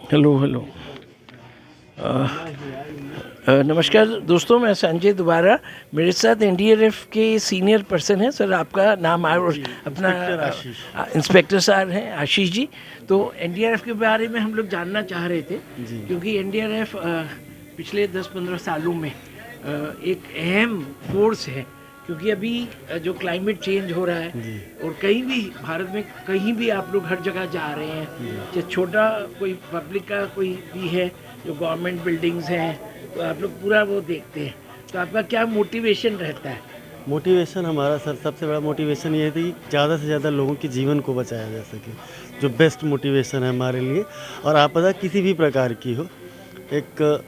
Hello hello. नमस्कार दोस्तों, मैं संजय दोबारा। मेरे साथ एनडीआरएफ के सीनियर पर्सन हैं। सर, आपका नाम और अपना। इंस्पेक्टर साहब हैं आशीष जी। तो एनडीआरएफ के बारे में हम लोग जानना चाह रहे थे, क्योंकि एनडीआरएफ पिछले 10-15 सालों में एक अहम फोर्स है। क्योंकि अभी जो क्लाइमेट चेंज हो रहा है और कहीं भी भारत में कहीं भी आप लोग हर जगह जा रहे हैं, चाहे छोटा कोई पब्लिक का कोई भी है, जो गवर्नमेंट बिल्डिंग्स हैं, तो आप लोग पूरा वो देखते हैं। तो आपका क्या मोटिवेशन रहता है? मोटिवेशन हमारा सर सबसे बड़ा मोटिवेशन ये है कि ज़्यादा से ज़्यादा लोगों के जीवन को बचाया जा सके, जो बेस्ट मोटिवेशन है हमारे लिए। और आपदा किसी भी प्रकार की हो, एक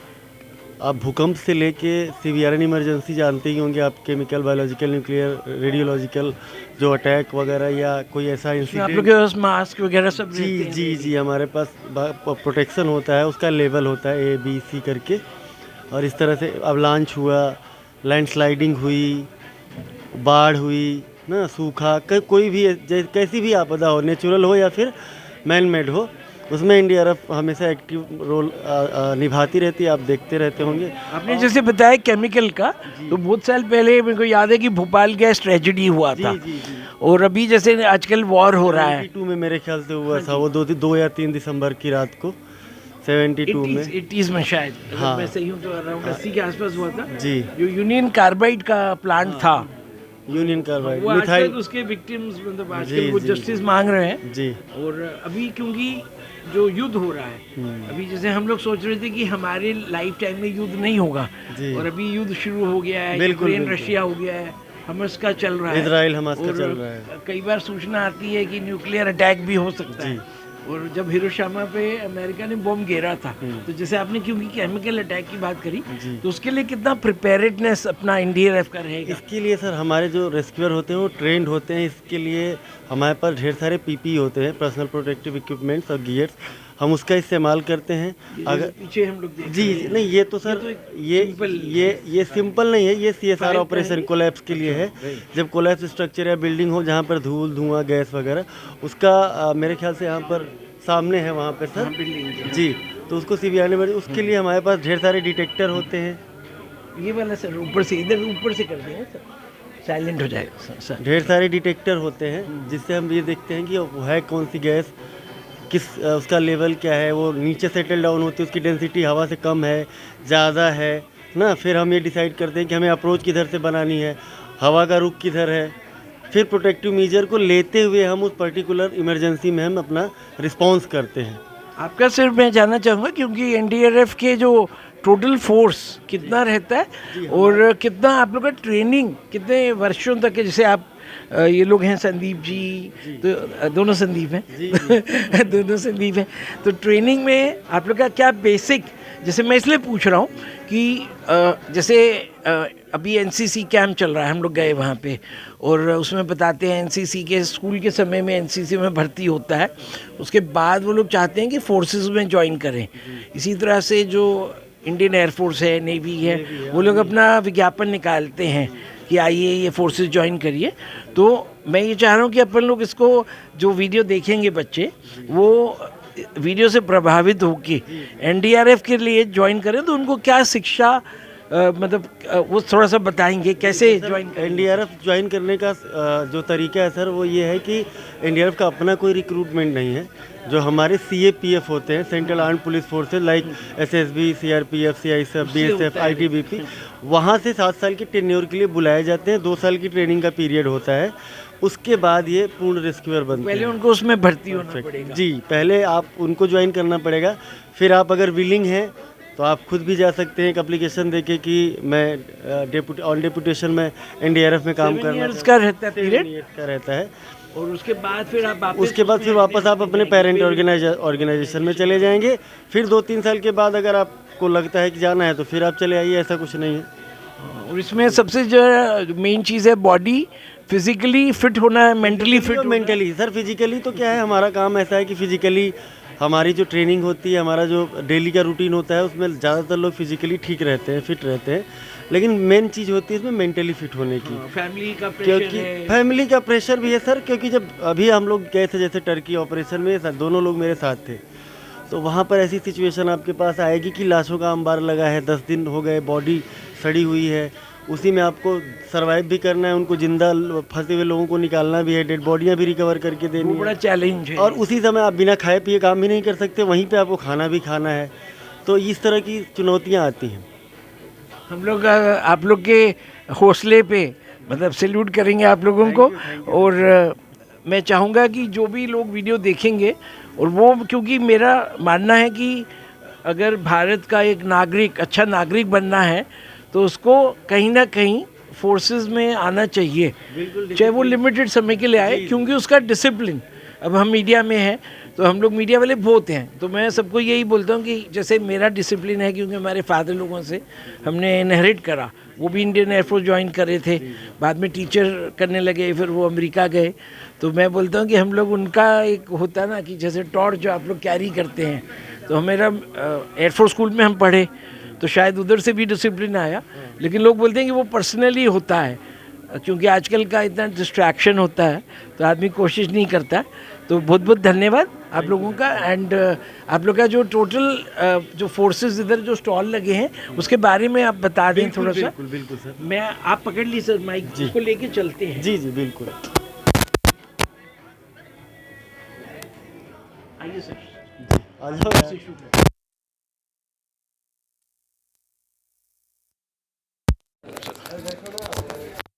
आप भूकंप से लेके सीवियर इमरजेंसी जानते ही होंगे आप, केमिकल, बायोलॉजिकल, न्यूक्लियर, रेडियोलॉजिकल जो अटैक वगैरह या कोई ऐसा आप इंसिडेंट। लोग के पास मास्क वगैरह सब जी रहते हैं? जी जी, हमारे पास प्रोटेक्शन होता है, उसका लेवल होता है ABC करके। और इस तरह से अवलांच हुआ, लैंडस्लाइडिंग हुई, बाढ़ हुई ना, सूखा, कोई भी कैसी भी आपदा हो, नेचुरल हो या फिर मैन मेड हो, उसमें एनडीआरएफ हमेशा एक्टिव रोल निभाती रहती है। आप देखते रहते होंगे। आपने जैसे बताया केमिकल का, तो बहुत साल पहले मेरे को याद है कि भोपाल गैस ट्रेजेडी हुआ था। जी। और अभी जैसे आजकल वॉर हो रहा है। 72 में मेरे ख्याल से हुआ था वो, 2 या 3 दिसंबर की रात को 72 में। 80s में शायद, अगर हाँ। मैं सही हूँ तो अराउंड 80 के आसपास हुआ था। जी, जो यूनियन कार्बाइड का प्लांट था, यूनियन कार्बाइड, वो मिथाइल। आजकल उसके विक्टिम्स, मतलब आजकल जी, वो जी, जस्टिस मांग रहे हैं। जी। और अभी क्योंकि जो युद्ध हो रहा है, अभी जैसे हम लोग सोच रहे थे कि हमारे लाइफ टाइम में युद्ध नहीं होगा, जी। और अभी युद्ध शुरू हो गया है। बिल्कुल, यूक्रेन बिल्कुल। रशिया हो गया है, हमस का चल रहा है, इजराइल हमास का और चल रहा है। कई बार सूचना आती है कि न्यूक्लियर अटैक भी हो सकता जी। है। और जब हिरोशिमा पे अमेरिका ने बॉम्ब गिरा था, तो जैसे आपने क्योंकि केमिकल अटैक की बात करी, तो उसके लिए कितना प्रिपेयर्डनेस अपना एनडीआरएफ का रहेगा? इसके लिए सर हमारे जो रेस्क्यूअर होते हैं वो ट्रेंड होते हैं। इसके लिए हमारे पास ढेर सारे पीपी होते हैं, पर्सनल प्रोटेक्टिव इक्विपमेंट्स और गियर्स। हम उसका इस्तेमाल करते हैं। अगर पीछे हम लोग देख जी रहे जी, हैं। नहीं, ये तो सर ये सिंपल नहीं है, ये CSR फायर ऑपरेशन का है? कोलैप्स के लिए है। जब कोलैप्स स्ट्रक्चर या बिल्डिंग हो जहाँ पर धूल, धुआं, गैस वगैरह, उसका मेरे ख्याल से यहाँ पर सामने है वहाँ पर सर। बिल्डिंग जी, तो उसको CBR ने, उसके लिए हमारे पास ढेर सारे डिटेक्टर होते हैं। ये वाला सर ऊपर से, इधर ऊपर से कर दें सर, साइलेंट हो जाएगा सर। ढेर सारे डिटेक्टर होते हैं जिससे हम ये देखते हैं कि वो है कौन सी गैस, किस उसका लेवल क्या है, वो नीचे सेटल डाउन होती है, उसकी डेंसिटी हवा से कम है, ज़्यादा है ना। फिर हम ये डिसाइड करते हैं कि हमें अप्रोच किधर से बनानी है, हवा का रुख किधर है। फिर प्रोटेक्टिव मेजर को लेते हुए हम उस पर्टिकुलर इमरजेंसी में हम अपना रिस्पॉन्स करते हैं। आपका सिर्फ मैं जानना चाहूँगा, क्योंकि एनडीआरएफ के जो टोटल फोर्स कितना रहता है, और कितना आप लोग का ट्रेनिंग कितने वर्षों तक है? जैसे आप ये लोग हैं संदीप जी, तो दोनों संदीप हैं। दोनों संदीप हैं। तो ट्रेनिंग में आप लोग का क्या बेसिक, जैसे मैं इसलिए पूछ रहा हूँ कि जैसे अभी एनसीसी कैंप चल रहा है, हम लोग गए वहाँ पे, और उसमें बताते हैं एनसीसी के स्कूल के समय में एनसीसी में भर्ती होता है, उसके बाद वो लोग चाहते हैं कि फोर्सेस में ज्वाइन करें। इसी तरह से जो इंडियन एयरफोर्स है, नेवी है, वो लोग अपना विज्ञापन निकालते हैं कि आइए ये फोर्सेस ज्वाइन करिए। तो मैं ये चाह रहा हूँ कि अपन लोग इसको, जो वीडियो देखेंगे बच्चे, वो वीडियो से प्रभावित होकर एनडीआरएफ के लिए ज्वाइन करें, तो उनको क्या शिक्षा मतलब वो थोड़ा सा बताएंगे कैसे ज्वाइन करें? एनडीआरएफ ज्वाइन करने का जो तरीका है सर, वो ये है कि एनडीआरएफ का अपना कोई रिक्रूटमेंट नहीं है। जो हमारे CAPF होते हैं, central armed police forces, like SSB, CRPF, CISF, BSF, ITBP, वहाँ से 7 साल के टेन्योर के लिए बुलाए जाते हैं। 2 साल की ट्रेनिंग का पीरियड होता है, उसके बाद ये पूर्ण रेस्क्यूअर बनते हैं। पहले उनको उसमें भर्ती होना पड़ेगा? जी, पहले आप उनको ज्वाइन करना पड़ेगा। फिर आप अगर विलिंग हैं तो आप खुद भी जा सकते हैं एक एप्लीकेशन देके कि मैं ऑन डेपुटेशन में एनडीआरएफ में काम करना। 7 years का रहता है पीरियड का रहता है। और उसके बाद फिर आप अपने पेरेंट ऑर्गेनाइजेशन में चले जाएंगे। फिर 2-3 साल के बाद अगर आपको लगता है कि जाना है तो फिर आप चले आइए, ऐसा कुछ नहीं है। और इसमें सबसे जो मेन चीज़ है, बॉडी फिजिकली फिट होना है, मेंटली फिट होना है। मेंटली सर, फिजिकली तो क्या है, हमारा काम ऐसा है कि फिजिकली हमारी जो ट्रेनिंग होती है, हमारा जो डेली का रूटीन होता है, उसमें ज़्यादातर लोग फिजिकली ठीक रहते हैं, फिट रहते हैं। लेकिन मेन चीज़ होती है इसमें मेंटली फिट होने की। फैमिली का प्रेशर क्योंकि है। फैमिली का प्रेशर भी है सर, क्योंकि जब अभी हम लोग गए थे जैसे टर्की ऑपरेशन में, दोनों लोग मेरे साथ थे, तो वहाँ पर ऐसी सिचुएशन आपके पास आएगी कि लाशों का अंबार लगा है, 10 दिन हो गए, बॉडी सड़ी हुई है, उसी में आपको सरवाइव भी करना है, उनको जिंदा फंसे हुए लोगों को निकालना भी है, डेड बॉडियाँ भी रिकवर करके देनी वो है, बड़ा चैलेंज है। और उसी समय आप बिना खाए पिए काम भी नहीं कर सकते, वहीं पे आपको खाना भी खाना है। तो इस तरह की चुनौतियाँ आती हैं। हम लोग आप लोग के हौसले पे मतलब सैल्यूट करेंगे आप लोगों को। और मैं चाहूँगा कि जो भी लोग वीडियो देखेंगे, और वो क्योंकि मेरा मानना है कि अगर भारत का एक नागरिक अच्छा नागरिक बनना है तो उसको कहीं ना कहीं फोर्सेस में आना चाहिए, चाहे वो लिमिटेड समय के लिए आए, क्योंकि उसका डिसिप्लिन। अब हम मीडिया में हैं तो हम लोग मीडिया वाले बहुत हैं, तो मैं सबको यही बोलता हूँ कि जैसे मेरा डिसिप्लिन है, क्योंकि हमारे फादर लोगों से हमने इनहेरिट करा, वो भी इंडियन एयरफोर्स ज्वाइन कर रहे थे, बाद में टीचर करने लगे, फिर वो अमेरिका गए। तो मैं बोलता हूँ कि हम लोग उनका एक होता है ना कि जैसे टॉर्च जो आप लोग कैरी करते हैं, तो मेरा एयरफोर्स स्कूल में हम पढ़े तो शायद उधर से भी डिसिप्लिन आया, लेकिन लोग बोलते हैं कि वो पर्सनली होता है, क्योंकि आजकल का इतना डिस्ट्रैक्शन होता है तो आदमी कोशिश नहीं करता। तो बहुत बहुत धन्यवाद आप लोगों का। एंड आप लोग का जो टोटल जो फोर्सेस इधर जो स्टॉल लगे हैं उसके बारे में आप बता दें थोड़ा सा। बिल्कुल बिल्कुल सर। मैं आप पकड़ ली सर माइक, इसको लेके चलते हैं। जी जी बिल्कुल। आइए सर, आ जाओ।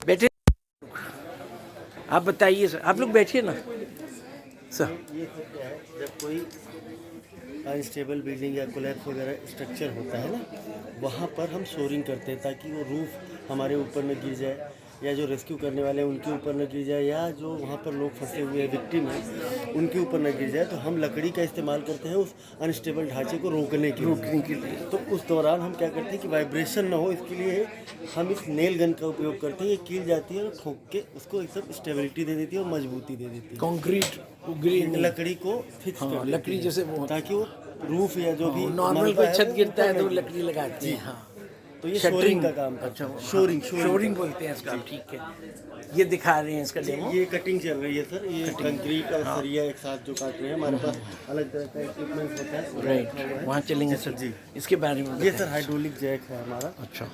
बैठे, आप बताइए सर, आप लोग बैठिए ना सर। ये सब क्या है, जब कोई अनस्टेबल बिल्डिंग या कोलैप्स वगैरह स्ट्रक्चर होता है ना, वहाँ पर हम शोरिंग करते हैं ताकि वो रूफ हमारे ऊपर न गिर जाए, या जो रेस्क्यू करने वाले हैं उनके ऊपर न गिर जाए, या जो वहाँ पर लोग फंसे हुए हैं विक्टिम हैं उनके ऊपर न गिर जाए। तो हम लकड़ी का इस्तेमाल करते हैं उस अनस्टेबल ढांचे को रोकने के लिए। तो उस दौरान हम क्या करते हैं कि वाइब्रेशन ना हो, इसके लिए हम इस नेल गन का उपयोग करते हैं। ये कील जाती है और ठोक के उसको एकदम स्टेबिलिटी दे देती है और मजबूती दे देती है। कंक्रीट लकड़ी को फिक्स कर देती लकड़ी है, जैसे वो ताकि वो रूफ या जो भी नॉर्मल मलबा कोई है छत वो गिरता है ऊपर तो नहीं लकड़ी लगाती है। हाँ, तो ये शोरिंग का काम करता है। शोरिंग बोलते हैं इसका। ठीक है, ये दिखा रहे हैं इसका डेमो। ये कटिंग चल रही है सर। ये कंक्रीट और सरिया एक साथ जो काट रहे हैं, हमारे पास अलग तरह का इक्विपमेंट होता है। राइट, वहाँ चलेंगे सर जी, इसके बारे में ये सर हाइड्रोलिक जैक है हमारा। अच्छा,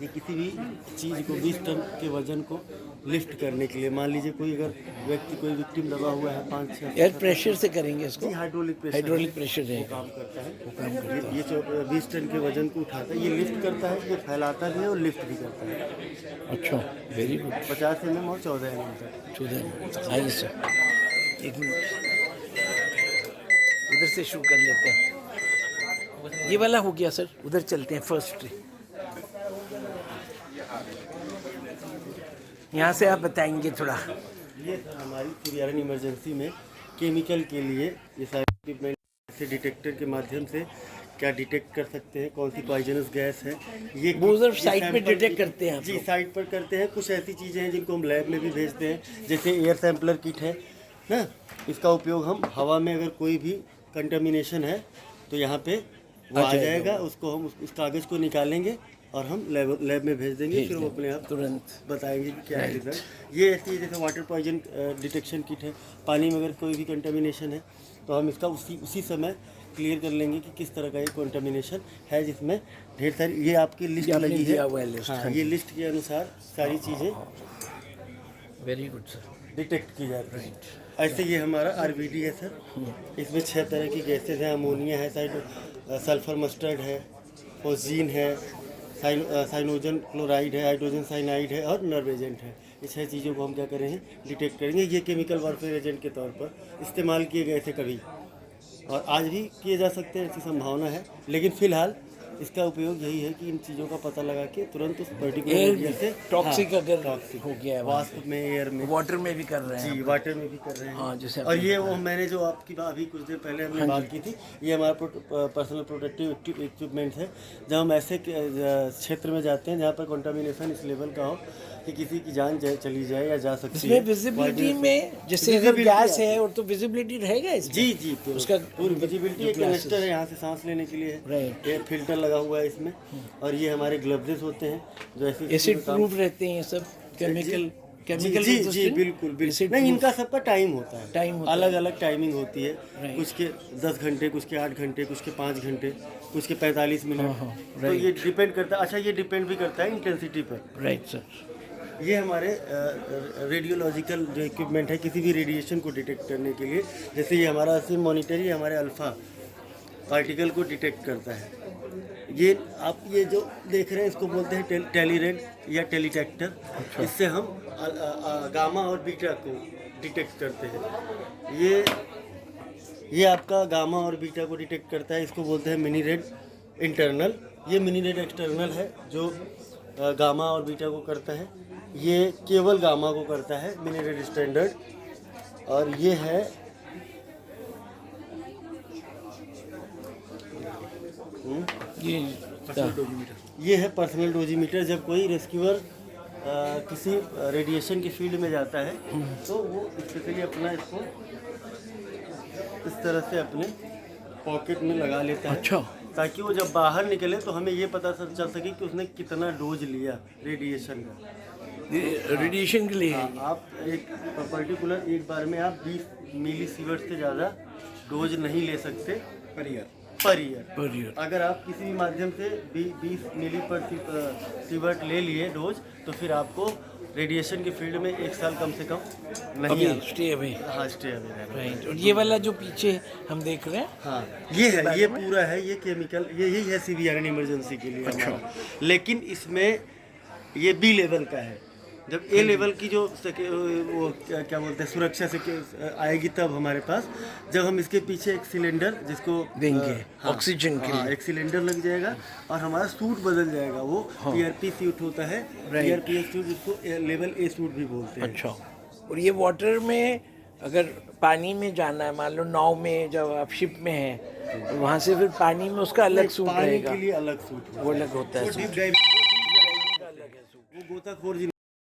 ये किसी भी चीज़ को 20 टन के वजन को लिफ्ट करने के लिए, मान लीजिए कोई अगर व्यक्ति कोई विक्टिम दबा हुआ है 5-6 एयर प्रेशर से करेंगे इसको। हाइड्रोलिक प्रेशर वो रहेगा। काम करता है। ये 20 टन के वजन को उठाता है, ये लिफ्ट करता है, ये फैलाता भी है और लिफ्ट भी करता है। अच्छा, वेरी गुड। 50 mm और 14 mm तक। 14 आइए सर, एक मिनट उधर से शुरू कर लेते हैं। ये वाला हो गया सर, उधर चलते हैं फर्स्ट ट्री। यहाँ से आप बताएंगे थोड़ा। ये सर हमारी सीरियन इमरजेंसी में केमिकल के लिए ये सारे इक्विपमेंट से डिटेक्टर के माध्यम से क्या डिटेक्ट कर सकते हैं, कौन सी पॉइजनस गैस है। ये वो उधर ये साइट पे सैंपल डिटेक्ट करते हैं आप जी, लोग? साइट पर करते हैं। कुछ ऐसी चीज़ें हैं जिनको हम लैब में भी भेजते हैं, जैसे एयर सैम्पलर किट है ना, इसका उपयोग हम हवा में अगर कोई भी कंटामिनेशन है तो यहाँ पे वो आ जाएगा, उसको हम उस कागज़ को निकालेंगे और हम लैब में भेज देंगे, फिर वो अपने आप तुरंत बताएंगे कि क्या है रिजल्ट। ये ऐसी जैसे वाटर पॉइजन डिटेक्शन किट है, पानी में अगर कोई भी कंटामिनेशन है तो हम इसका उसी समय क्लियर कर लेंगे कि किस तरह का ये कंटामिनेशन है, जिसमें ढेर सारी ये आपकी लिस्ट लगी है। हाँ, ये लिस्ट के अनुसार सारी चीज़ें वेरी गुड सर, डिटेक्ट की जाती है। ऐसे ये हमारा आरबीडी है सर, इसमें 6 तरह की गैसेज हैं। अमोनिया है, सल्फर मस्टर्ड है, ओजीन है, साइनोजन क्लोराइड है, हाइड्रोजन साइनाइड है और नर्व एजेंट है। ये 6 चीज़ों को हम क्या करेंगे, डिटेक्ट करेंगे। ये केमिकल वारफेयर एजेंट के तौर पर इस्तेमाल किए गए थे कभी, और आज भी किए जा सकते हैं, ऐसी संभावना है। लेकिन फिलहाल इसका उपयोग यही है कि इन चीज़ों का पता लगा के तुरंत उस पर्टिकुलर एरिया से टॉक्सिक अगर टॉक्सिक हो गया है, वाष्प में, एयर में, वाटर में भी कर रहे हैं। जी वाटर में भी कर रहे हैं। हाँ, जैसे और ये वो मैंने जो आपकी अभी कुछ देर पहले हमने बात की थी, ये हमारा पर्सनल प्रोटेक्टिव इक्विपमेंट है। जब हम ऐसे क्षेत्र में जाते हैं जहाँ पर कंटामिनेशन इस लेवल का हो कि किसी की जान चली जाए या जा सकती है। इसमें विजिबिलिटी में जैसे अगर गैस है और तो विजिबिलिटी रहेगा इसमें। जी जी, उसका पूरी विजिबिलिटी। एक कैनिस्टर है यहाँ से सांस लेने के लिए, राइट, ये फिल्टर लगा हुआ है इसमें। और ये हमारे ग्लव्स होते हैं जो ऐसे एसिड प्रूफ रहते हैं ये सब केमिकल। केमिकल जी जी बिल्कुल बिल्कुल नहीं, इनका सबका टाइम होता है, टाइम होता अलग अलग टाइमिंग होती है। Right. कुछ के 10 घंटे, कुछ के 8 घंटे, कुछ के 5 घंटे, कुछ के 45 मिनट। हाँ, तो right. ये डिपेंड करता है। अच्छा, ये डिपेंड भी करता है इंटेंसिटी पर। Right sir. ये हमारे रेडियोलॉजिकल जो इक्विपमेंट है किसी भी रेडिएशन को डिटेक्ट करने के लिए, जैसे ये हमारा सिम मॉनिटर, ये हमारे अल्फ़ा पार्टिकल को डिटेक्ट करता है। ये आप ये जो देख रहे हैं इसको बोलते हैं टेलीरेड या टेलीटेक्टर। इससे हम गामा और बीटा को डिटेक्ट करते हैं। ये आपका गामा और बीटा को डिटेक्ट करता है, इसको बोलते हैं मिनी रेड इंटरनल। ये मिनी रेड एक्सटर्नल है जो गामा और बीटा को करता है। ये केवल गामा को करता है, मिनी रेड स्टैंडर्ड। और ये है ये है पर्सनल डोजीमीटर। जब कोई रेस्क्यूअर किसी रेडिएशन की फील्ड में जाता है तो वो स्पेशली अपना इसको इस तरह से अपने पॉकेट में लगा लेता है। अच्छा। ताकि वो जब बाहर निकले तो हमें ये पता चल सके कि उसने कितना डोज लिया रेडिएशन का। रेडिएशन के लिए। हाँ, आप एक पर्टिकुलर एक बार में आप 20 मिली सीवर्ट से ज़्यादा डोज नहीं ले सकते पर ईयर। अगर आप किसी भी माध्यम से 20 मिली पर सीवर्ट ले लिए डोज, तो फिर आपको रेडिएशन की फील्ड में 1 साल कम से कम नहीं स्टे अवे। हाँ, स्टे अवे रहना। राइट। और ये वाला जो पीछे हम देख रहे हैं, हाँ, ये है, ये पूरा है, ये केमिकल, यही है सीवीआरएन इमरजेंसी के लिए। अच्छा। लेकिन इसमें ये बी लेवल का है। जब ए लेवल की जो वो क्या बोलते हैं सुरक्षा से आएगी तब हमारे पास, जब हम इसके पीछे एक सिलेंडर जिसको देंगे हाँ, ऑक्सीजन के लिए। एक सिलेंडर लग जाएगा और हमारा सूट बदल जाएगा। वो पीआरपी सूट होता है, पीआरपी सूट, जिसको लेवल ए सूट भी बोलते हैं। अच्छा। और ये वाटर में अगर पानी में जाना है, मान लो नाव में जब आप शिप में हैं, तो वहाँ से फिर पानी में उसका अलग सूट पानी रहेगा। के लिए अलग सूट वो अलग होता है। डीप डाइव वो गोताखोर